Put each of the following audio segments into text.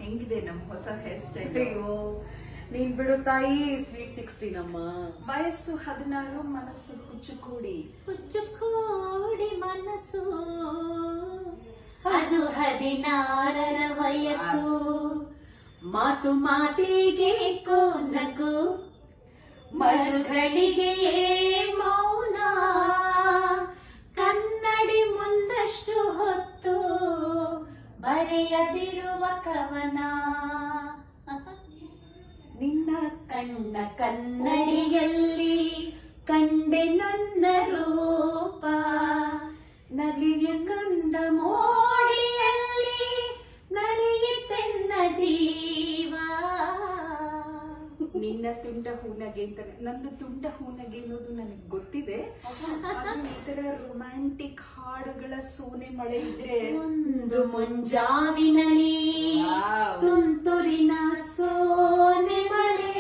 ಹೆಂಗಿದೆ ನಮ್ಮ ಹೊಸ ಹೇರ್ ಸ್ಟೈಲ್? ಅಯ್ಯೋ ನೀನ್ ಬಿಡು ತಾಯಿ, ಸ್ವೀಟ್ 16 ನಮ್ಮ ವಯಸ್ಸು 16, ಮನಸ್ಸು ಹುಚ್ಚುಕೂಡಿ ಮನಸ್ಸು ಅದು 16ರ ವಯಸ್ಸು. ಮಾತು ಮಾತಿಗೆ ನಗು, ಮರುಗಳಿಗೆ ಮೌನ, ಕನ್ನಡಿ ಮುಂದಷ್ಟು ಹೊತ್ತು ಬರೆಯದಿರುವ ಕವನ. ನಿನ್ನ ಕಣ್ಣ ಕನ್ನಡಿಯಲ್ಲಿ ಕಂಡೆ ನನ್ನ ರೂಪ, ನಗೆಯ ಕಂಡ ಮೋಡಿಯಲ್ಲಿ ನಡೆಯುತ್ತೆನ್ನ ಜೀವ. ನಿನ್ನ ತುಂಟ ಹೂನಗೆ ಅಂತ, ನಂದು ತುಂಟ ಹೂನಗೆ ಅನ್ನೋದು ನನಗೆ ಗೊತ್ತಿದೆ. ಈ ತರ ರೊಮ್ಯಾಂಟಿಕ್ ಹಾಡುಗಳ ಸೋನೆ ಮಳೆ ಇದ್ರೆ ಒಂದು ಮುಂಜಾವಿನಲ್ಲಿ ತುಂತುರಿನ ಸೋನೆ ಮಳೆ,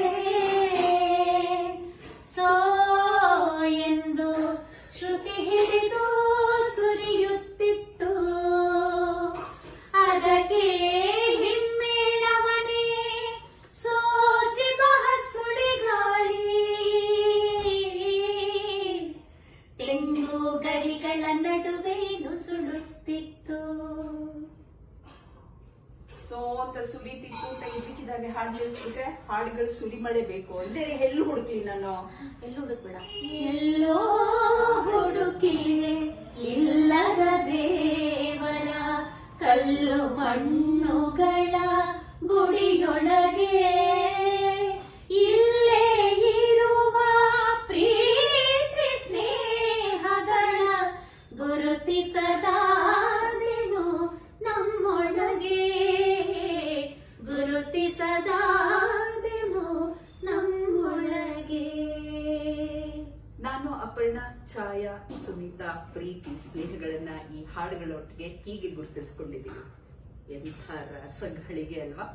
ಸೋ ಎಂದು ಶ್ರುತಿ ಹಿಡಿದು ಸುರಿಯುತ್ತಿತ್ತು. ಅದಕ್ಕೆ ಹಿಮ್ಮೇಳವನೇ ಸೋಸಿ ಬಹ ಸುಳಿಗಾಳಿ, ತೆಂಗು ಗರಿಗಳ ನಡುವೆ ನುಸುಳುತ್ತಿತ್ತು. ಸೋ ಅಂತ ಸುರಿತಿತ್ತು ಅಂತ ಇದಕ್ಕಿದ್ದಾನೆ ಹಾಡು ನಿಲ್ಸ್ಬಿಟ್ರೆ ಹಾಡುಗಳು ಸುರಿಮಳೆ ಬೇಕು ಅಂದ್ರೆ ಎಲ್ಲೂ ಹುಡುಕ್ಲಿ ನಾನು. ಎಲ್ಲೂ ಹುಡುಕ್ಬೇಡ, ಎಲ್ಲೋ ಹುಡುಕಿ ಇಲ್ಲದ ದೇವರ ಕಲ್ಲು ಮಣ್ಣುಗಳ ಗುಡಿಯೊಳಗೆ ಇಲ್ಲೇ ಇರುವ ಪ್ರೀತಿ ಸ್ನೇಹಗಳ ಗುರುತಿಸದಾದೆನು ನಮ್ಮೊಳಗೆ, ಗುರುತಿಸದಾದೆನು ನಮ್ಮೊಳಗೆ. ನಾನು ಅಪರ್ಣಾ, ಛಾಯಾ, ಸುನೀತಾ ಪ್ರೀತಿ ಸ್ನೇಹಗಳನ್ನ ಈ ಹಾಡುಗಳೊಟ್ಟಿಗೆ ಹೀಗೆ ಗುರುತಿಸ್ಕೊಂಡಿದ್ದೀವಿ. ಎಂಥ ರಸಗಳಿಗೆ ಅಲ್ವಾ?